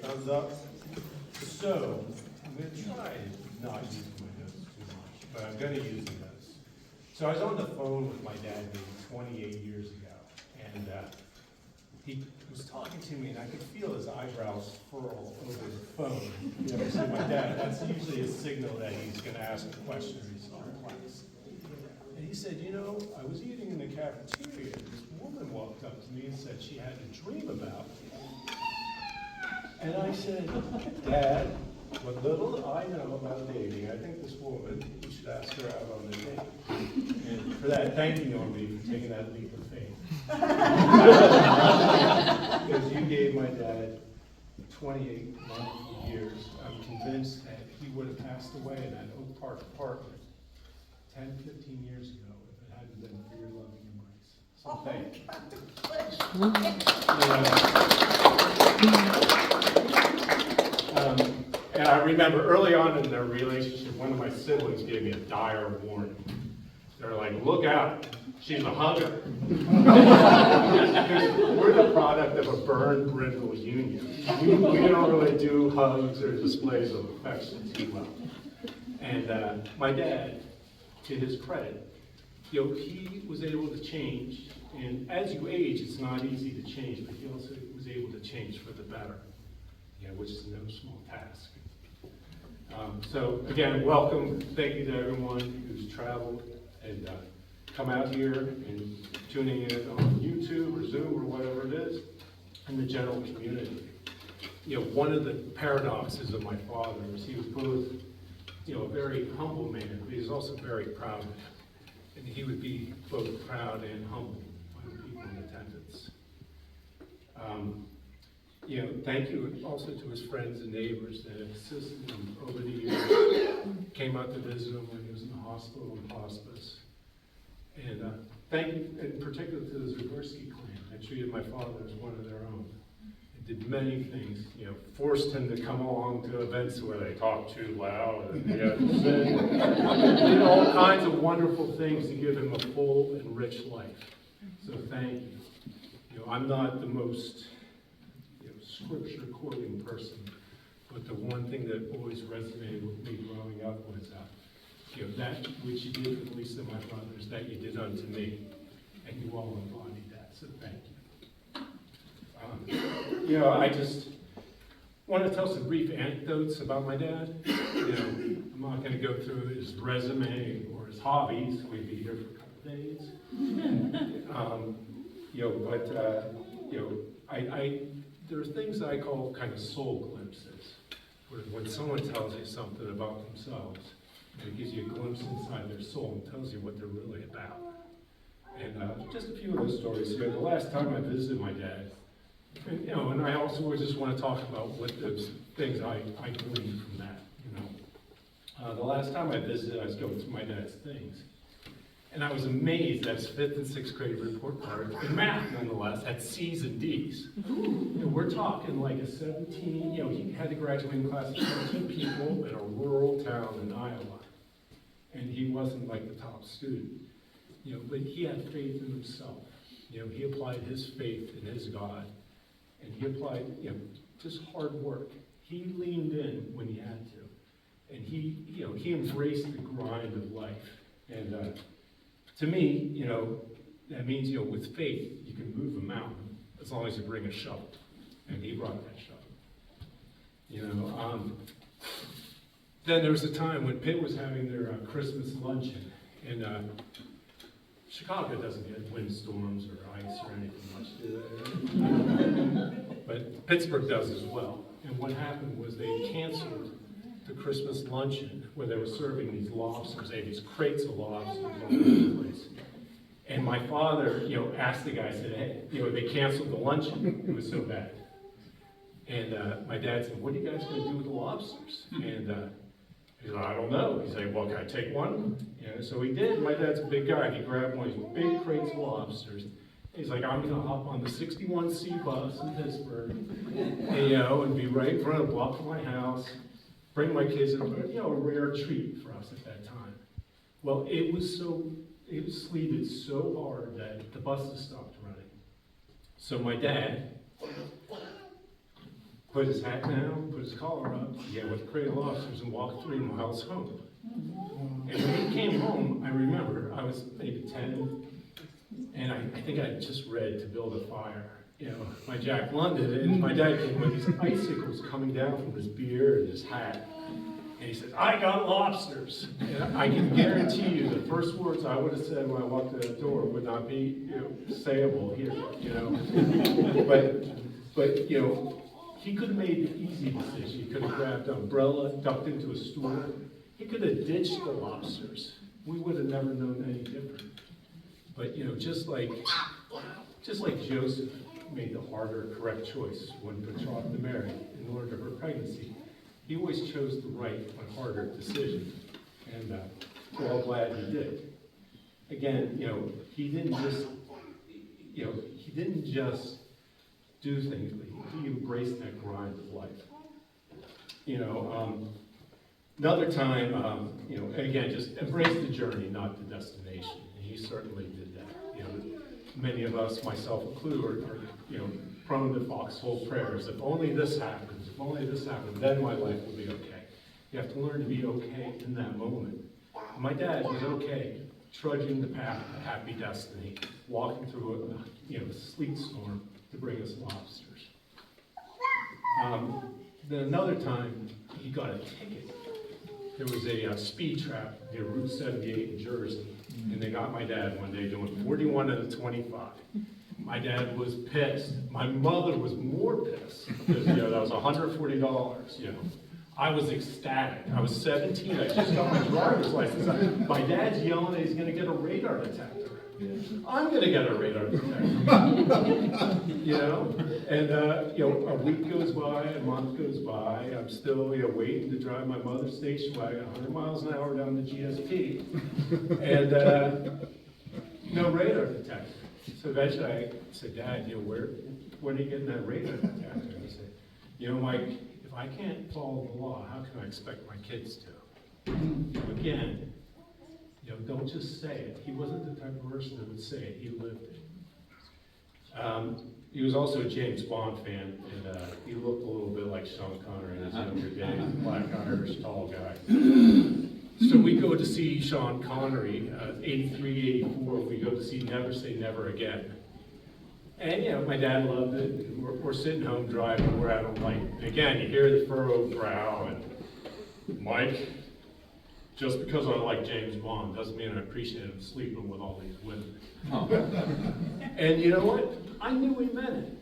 Thumbs up. So, I'm going to try not using my notes too much, but I'm going to use the notes. So I was on the phone with my dad maybe 28 years ago, and he was talking to me, and I could feel his eyebrows furl over the phone. You ever see my dad? That's usually a signal that he's going to ask a question or he's in class. And he said, you know, I was eating in the cafeteria, and this woman walked up to me and said she had a dream about me. And I said, Dad, what little I know about dating, I think this woman, you should ask her out on a date. And for that, thank you, Norby, for taking that leap of faith. Because you gave my dad 28 wonderful years. I'm convinced that he would have passed away in that Oak Park apartment 10, 15 years ago if it hadn't been for your loving embrace. So thank you. And I remember early on in their relationship, one of my siblings gave me a dire warning. They were like, look out, she's a hugger. We're the product of a Byrne Brindle union. We don't really do hugs or displays of affection too well. And my dad, to his credit, you know, he was able to change. And as you age, it's not easy to change, but he also was able to change for the better, which is no small task. So again, welcome. Thank you to everyone who's traveled and come out here and tuning in on YouTube or Zoom or whatever it is, and the general community. You know, one of the paradoxes of my father is he was both, a very humble man, but he was also very proud man. And he would be both proud and humble by the people in attendance. Thank you also to his friends and neighbors that assisted him over the years. Came out to visit him when he was in the hospital and hospice. And thank you in particular to the Zagorski clan that treated my father as one of their own. They did many things, forced him to come along to events where they talked too loud and he had to sit. Did all kinds of wonderful things to give him a full and rich life. So thank you. I'm not the most scripture quoting person, but the one thing that always resonated with me growing up was that which you did for the least of my brothers, that you did unto me, and you all embodied that, so thank you. I just want to tell some brief anecdotes about my dad. I'm not going to go through his resume or his hobbies. We'd be here for a couple days. There are things that I call kind of soul glimpses, where when someone tells you something about themselves, it gives you a glimpse inside their soul and tells you what they're really about. And just a few of those stories. The last time I visited my dad, and I also just want to talk about what those things I gleaned from that. The last time I visited, I was going through my dad's things. And I was amazed that his 5th and 6th grade report card, in math nonetheless, had C's and D's. We're talking like a 17, he had to graduate in class of 17 people in a rural town in Iowa. And he wasn't like the top student, but he had faith in himself. He applied his faith in his God. And he applied, just hard work. He leaned in when he had to. And he embraced the grind of life. And to me, that means, with faith, you can move a mountain as long as you bring a shovel. And he brought that shovel. Then there was a time when Pitt was having their Christmas luncheon. And Chicago doesn't get windstorms or ice or anything much, do they? But Pittsburgh does as well. And what happened was they canceled the Christmas luncheon where they were serving these lobsters. They had these crates of lobsters all over the place. And my father, asked the guy, said, hey, they canceled the luncheon. It was so bad. And my dad said, what are you guys going to do with the lobsters? And he said, I don't know. He said, well, can I take one? So he did. My dad's a big guy. He grabbed one of these big crates of lobsters. He's like, I'm going to hop on the 61C bus in Pittsburgh, and be right in front of the block of my house. Bring my kids in, a rare treat for us at that time. Well, it was sleeted so hard that the buses stopped running. So my dad put his hat down, put his collar up, get with the crate of lobsters and walk 3 miles home. And when he came home, I remember, I was maybe 10, and I think I had just read To Build a Fire, by Jack London, and my dad came with these icicles coming down from his beard and his hat. And he said, "I got lobsters." And I can guarantee you the first words I would have said when I walked through that door would not be, sayable here, But he could have made the easy decision. He could have grabbed an umbrella, ducked into a store. He could have ditched the lobsters. We would have never known any different. But, just like Joseph made the harder, correct choice when betrothed to Mary in order of her pregnancy, he always chose the right and harder decision, and we're all glad he did. Again, he didn't just do things, but he embraced that grind of life. Another time, again, just embrace the journey, not the destination. And he certainly did that. Many of us, myself included, are prone to foxhole prayers. If only this happens, then my life will be okay. You have to learn to be okay in that moment. My dad was okay, trudging the path to happy destiny, walking through a sleet storm to bring us lobsters. Then another time, he got a ticket. There was a speed trap near Route 78 in Jersey, and they got my dad one day doing 41 out of 25. My dad was pissed. My mother was more pissed because that was $140. I was ecstatic. I was 17. I just got my driver's license. My dad's yelling that he's going to get a radar detector. I'm going to get a radar detector. And a week goes by, a month goes by. I'm still waiting to drive my mother's station wagon 100 miles an hour down the GSP, and no radar detector. So eventually I said, "Dad, when are you getting that radar detector?" He said, "Mike, if I can't follow the law, how can I expect my kids to?" Again, don't just say it. He wasn't the type of person that would say it. He lived it. He was also a James Bond fan, and he looked a little bit like Sean Connery in his younger days, black Irish tall guy. So we go to see Sean Connery, 83, 84, we go to see Never Say Never Again. And my dad loved it. We're sitting home driving, we're at a light. And again, you hear the furrowed brow, and Mike, just because I like James Bond doesn't mean I appreciate him sleeping with all these women. Oh. And you know what? I knew he meant it.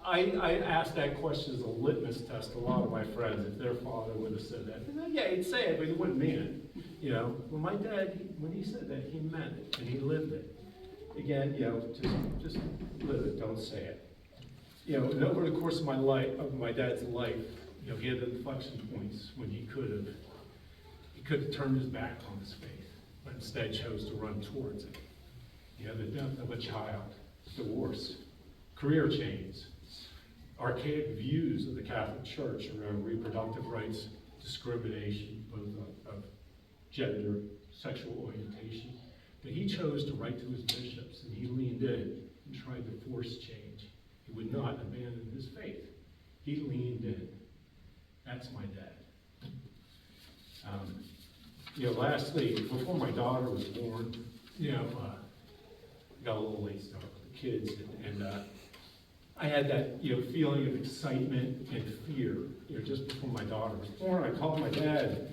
I asked that question as a litmus test to a lot of my friends if their father would have said that. Said, yeah, he'd say it, but he wouldn't mean it. Well, my dad, when he said that, he meant it, and he lived it. Again, just live it, don't say it. And over the course of my dad's life, he had inflection points when he could have turned his back on his faith, but instead chose to run towards it. The death of a child, divorce, career change, archaic views of the Catholic Church around reproductive rights, discrimination, both of gender, sexual orientation. But he chose to write to his bishops, and he leaned in and tried to force change. He would not abandon his faith. He leaned in. That's my dad. Lastly, before my daughter was born, got a little late start with the kids, and I had that, feeling of excitement and fear, just before my daughter was born. I called my dad.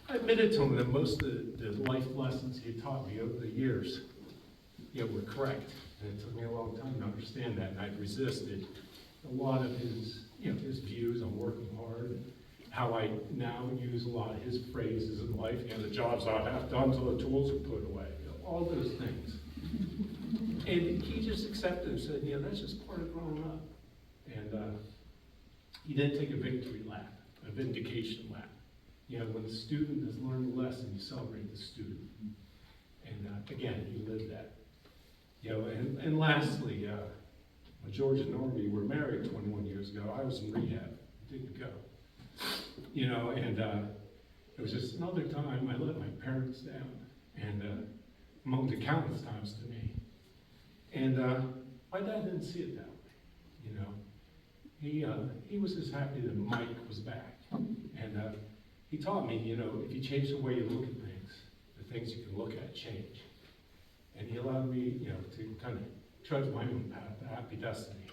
I admitted to him that most of the life lessons he had taught me over the years, were correct. And it took me a long time to understand that, and I'd resisted a lot of his views on working hard, and how I now use a lot of his phrases in life, the jobs I have done till the tools are put away, all those things. And he just accepted and said, that's just part of growing up. And he didn't take a victory lap, a vindication lap. When the student has learned the lesson, you celebrate the student. And again, he lived that. And lastly, when George and Norby were married 21 years ago, I was in rehab, didn't go. And it was just another time I let my parents down, and among the countless times to me. And my dad didn't see it that way, he was just happy that Mike was back. And he taught me, you know, if you change the way you look at things, the things you can look at change. And he allowed me, you know, to kind of trudge my own path, a happy destiny.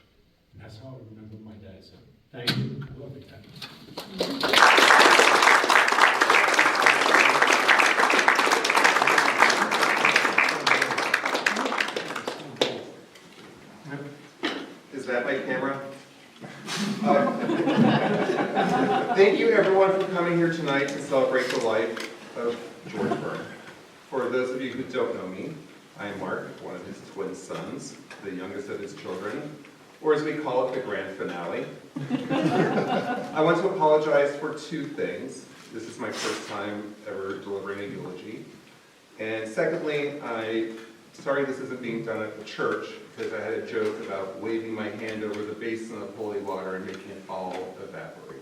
And that's how I remember my dad. So thank you. I love you, Dad. Is that my camera? Thank you everyone for coming here tonight to celebrate the life of George Byrne. For those of you who don't know me, I am Mark, one of his twin sons, the youngest of his children, or as we call it, the grand finale. I want to apologize for two things. This is my first time ever delivering a eulogy. And secondly, sorry this isn't being done at the church, because I had a joke about waving my hand over the basin of holy water and making it all evaporate.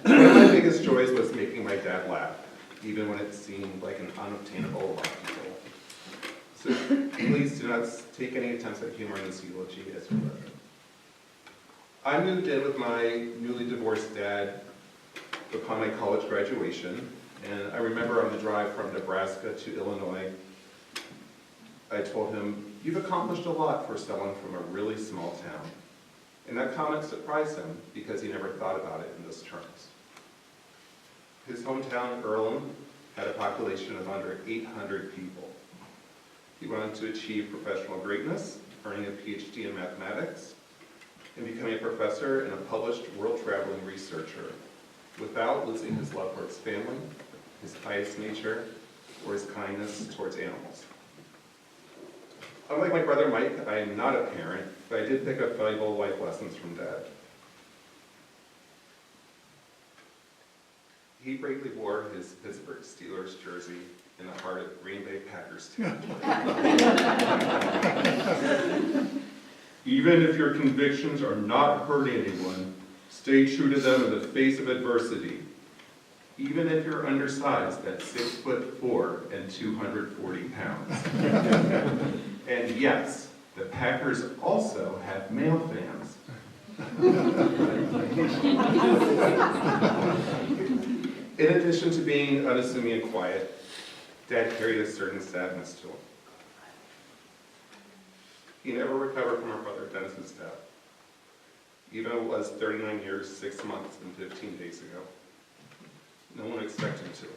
One of my biggest joys was making my dad laugh, even when it seemed like an unobtainable obstacle. So please do not take any attempts at humor in this eulogy as your weapon. I moved in with my newly divorced dad upon my college graduation, and I remember on the drive from Nebraska to Illinois, I told him, "You've accomplished a lot for someone from a really small town." And that comment surprised him because he never thought about it in those terms. His hometown, Earlham, had a population of under 800 people. He went on to achieve professional greatness, earning a PhD in mathematics, and becoming a professor and a published world-traveling researcher, without losing his love for his family, his pious nature, or his kindness towards animals. Unlike my brother Mike, I am not a parent, but I did pick up valuable life lessons from Dad. He bravely wore his Pittsburgh Steelers jersey in the heart of Green Bay Packers territory. Even if your convictions are not hurting anyone, stay true to them in the face of adversity. Even if you're undersized at 6'4" and 240 pounds. And yes, the Packers also have male fans. In addition to being unassuming and quiet, Dad carried a certain sadness to him. He never recovered from our brother Dennis's death, even though it was 39 years, 6 months, and 15 days ago. No one expected him to.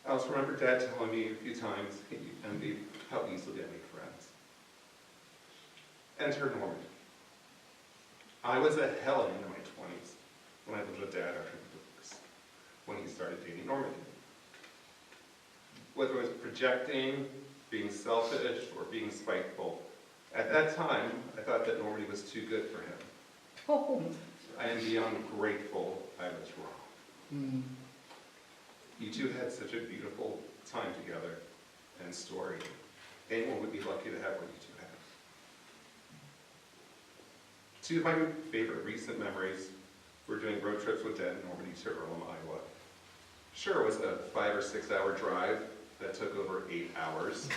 I also remember Dad telling me a few times he envied how easily I make friends. Enter Norman. I was a Helen in my 20s when I lived with Dad after the divorce, when he started dating Normandy. Whether it was projecting, being selfish, or being spiteful, at that time, I thought that Normandy was too good for him. Oh. I am beyond grateful I was wrong. You two had such a beautiful time together and story. Anyone would be lucky to have what you two had. Two of my favorite recent memories were doing road trips with Dad in Normandy to Earlham, Iowa. Sure, it was a 5 or 6 hour drive that took over 8 hours.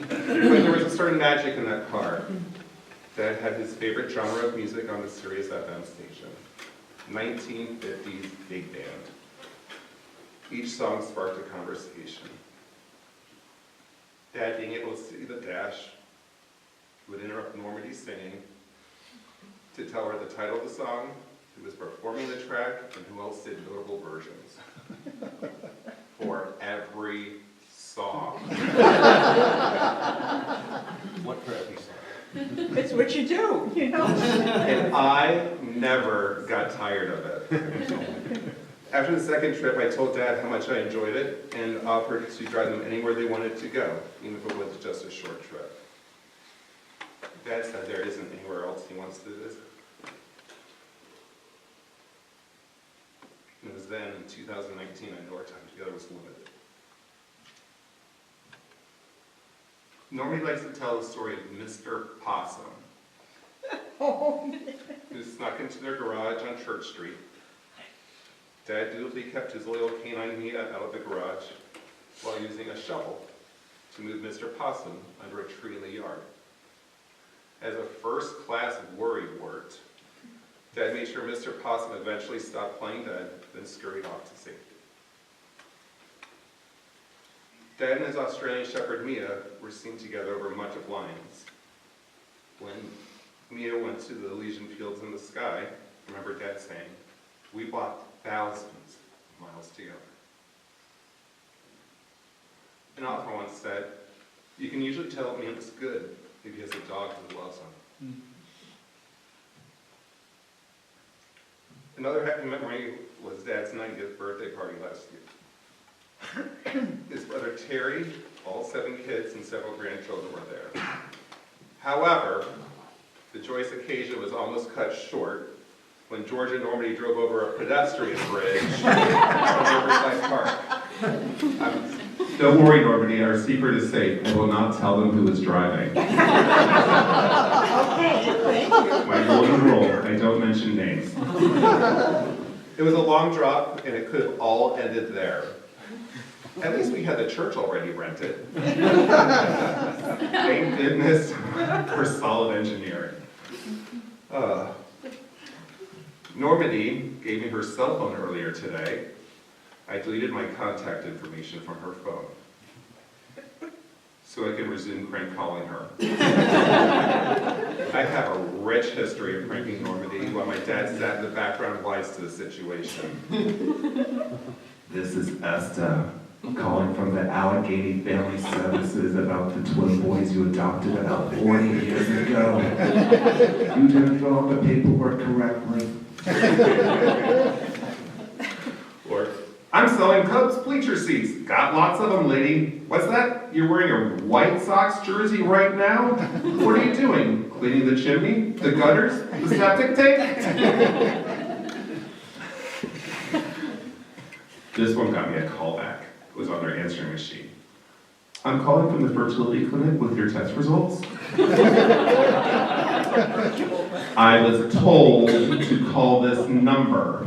But there was a certain magic in that car. Dad had his favorite genre of music on the Sirius FM station, 1950s big band. Each song sparked a conversation. Dad, being able to see the dash, would interrupt Normandy's singing to tell her the title of the song, who was performing the track, and who else did notable versions. For every song. What for every song? It's what you do, you know? And I never got tired of it. After the second trip, I told Dad how much I enjoyed it and offered to drive them anywhere they wanted to go, even if it was just a short trip. Dad said there isn't anywhere else he wants to visit. It was then, in 2019, I knew our time together was limited. Normally likes to tell the story of Mr. Possum, who snuck into their garage on Church Street. Dad dutifully kept his loyal canine Mia out of the garage while using a shovel to move Mr. Possum under a tree in the yard. As a first-class worrywart, Dad made sure Mr. Possum eventually stopped playing dead, then scurried off to safety. Dad and his Australian Shepherd Mia were seen together over much of Lions. When Mia went to the Elysian fields in the sky, I remember Dad saying, "We walked thousands of miles together." An author once said, "You can usually tell a man is good if he has a dog who loves him." Another happy memory was Dad's 90th birthday party last year. His brother Terry, all 7 kids, and several grandchildren were there. However, the joyous occasion was almost cut short when George and Normandy drove over a pedestrian bridge from Riverside Park. Don't worry, Normandy, our secret is safe. I will not tell them who was driving. Okay, thank you. My golden rule, I don't mention names. It was a long drop, and it could have all ended there. At least we had the church already rented. Thank goodness for solid engineering. Normandy gave me her cell phone earlier today. I deleted my contact information from her phone so I can resume prank calling her. I have a rich history of pranking Normandy while my dad sat in the background wise to the situation. This is Esther, calling from the Allegheny Family Services about the twin boys you adopted about 40 years ago. You didn't fill out the paperwork correctly. Or, I'm selling Cubs bleacher seats. Got lots of them, lady. What's that? You're wearing a White Sox jersey right now? What are you doing? Cleaning the chimney? The gutters? The septic tank? This one got me a call back. It was on their answering machine. I'm calling from the fertility clinic with your test results. I was told to call this number.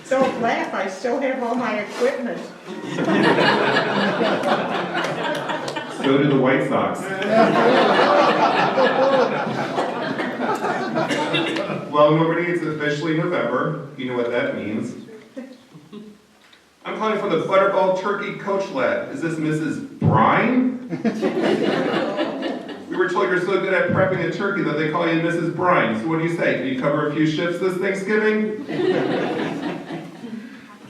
Don't laugh, I still have all my equipment. So do the White Sox. Well, Normandy, it's officially November. You know what that means. I'm calling from the Butterball Turkey Coach Lab. Is this Mrs. Brine? We were told you're so good at prepping a turkey that they call you Mrs. Brine. So what do you say? Can you cover a few shifts this Thanksgiving?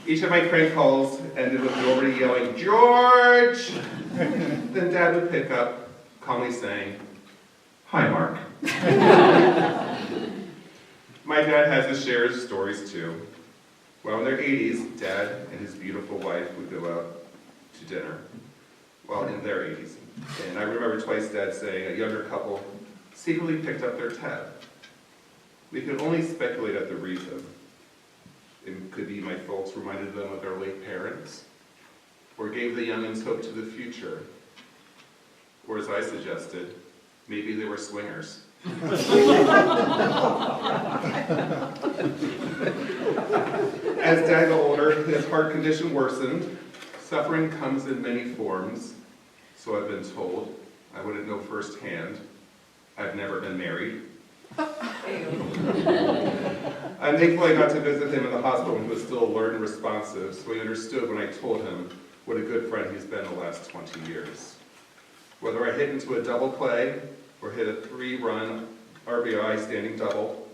Each of my prank calls ended with Normandy yelling, "George!" Then Dad would pick up, calmly saying, "Hi, Mark." My dad has his share of stories too. Well, in their 80s, Dad and his beautiful wife would go out to dinner. Well, in their 80s. And I remember twice Dad saying a younger couple secretly picked up their tab. We could only speculate at the reason. It could be my folks reminded them of their late parents, or gave the youngins hope to the future, or as I suggested, maybe they were swingers. As Dad got older, his heart condition worsened. Suffering comes in many forms, so I've been told. I wouldn't know firsthand. I've never been married. I'm thankful I got to visit him in the hospital when he was still alert and responsive, so he understood when I told him what a good friend he's been the last 20 years. Whether I hit into a double play or hit a 3-run RBI standing double,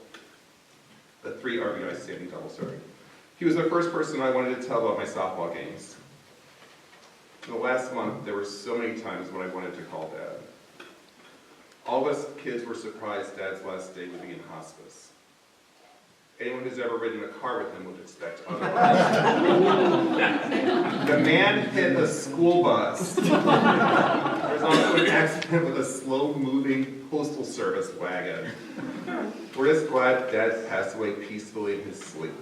he was the first person I wanted to tell about my softball games. In the last month, there were so many times when I wanted to call Dad. All of us kids were surprised Dad's last day would be in hospice. Anyone who's ever ridden a car with him would expect otherwise. The man hit a school bus. There was also an accident with a slow-moving postal service wagon. We're just glad Dad passed away peacefully in his sleep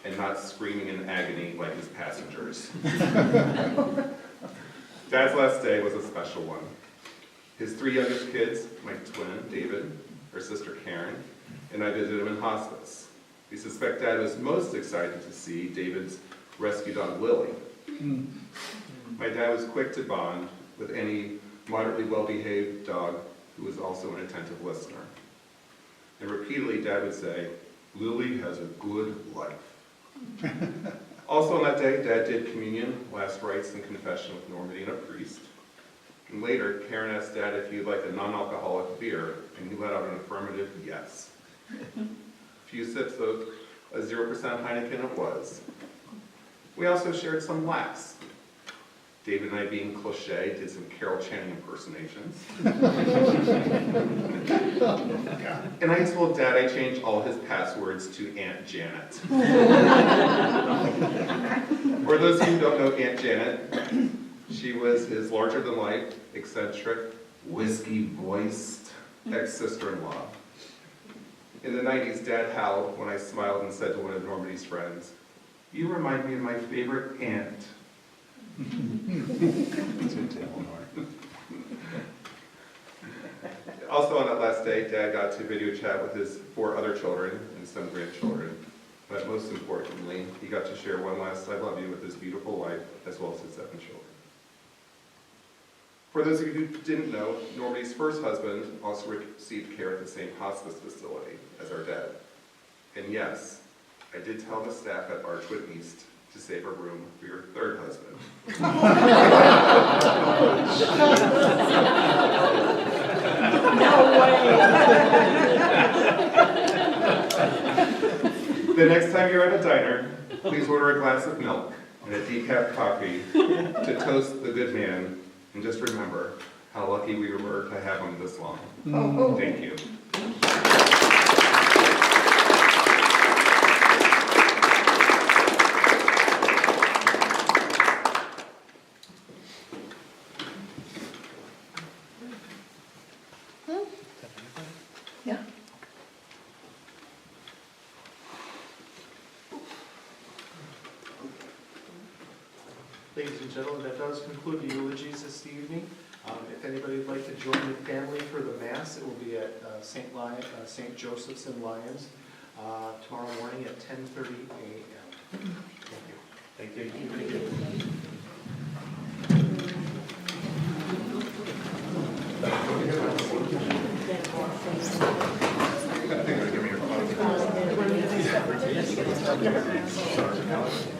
and not screaming in agony like his passengers. Dad's last day was a special one. His 3 youngest kids, my twin, David, her sister Karen, and I visited him in hospice. We suspect Dad was most excited to see David's rescue dog Lily. My dad was quick to bond with any moderately well-behaved dog who was also an attentive listener. And repeatedly, Dad would say, "Lily has a good life." Also on that day, Dad did communion, last rites, and confession with Normandy and a priest. And later, Karen asked Dad if he'd like a non-alcoholic beer, and he let out an affirmative yes. A few sips of a 0% Heineken it was. We also shared some laughs. David and I, being cliche, did some Carol Channing impersonations. And I told Dad I changed all his passwords to Aunt Janet. For those who don't know Aunt Janet, she was his larger-than-life, eccentric, whiskey-voiced ex-sister-in-law. In the 90s, Dad howled when I smiled and said to one of Normandy's friends, "You remind me of my favorite aunt." Also on that last day, Dad got to video chat with his 4 other children and some grandchildren. But most importantly, he got to share one last "I love you" with his beautiful wife, as well as his 7 children. For those of you who didn't know, Normandy's first husband also received care at the same hospice facility as our dad. And yes, I did tell the staff at Archwood East to save a room for your 3rd husband. No way. The next time you're at a diner, please order a glass of milk and a decaf coffee to toast the good man, and just remember how lucky we were to have him this long. Oh. Thank you. Yeah. Ladies and gentlemen, that does conclude the eulogies this evening. If anybody would like to join the family for the Mass, it will be at St. Joseph's in Lyons tomorrow morning at 10:30 a.m. Thank you. Thank you. Give me your phone.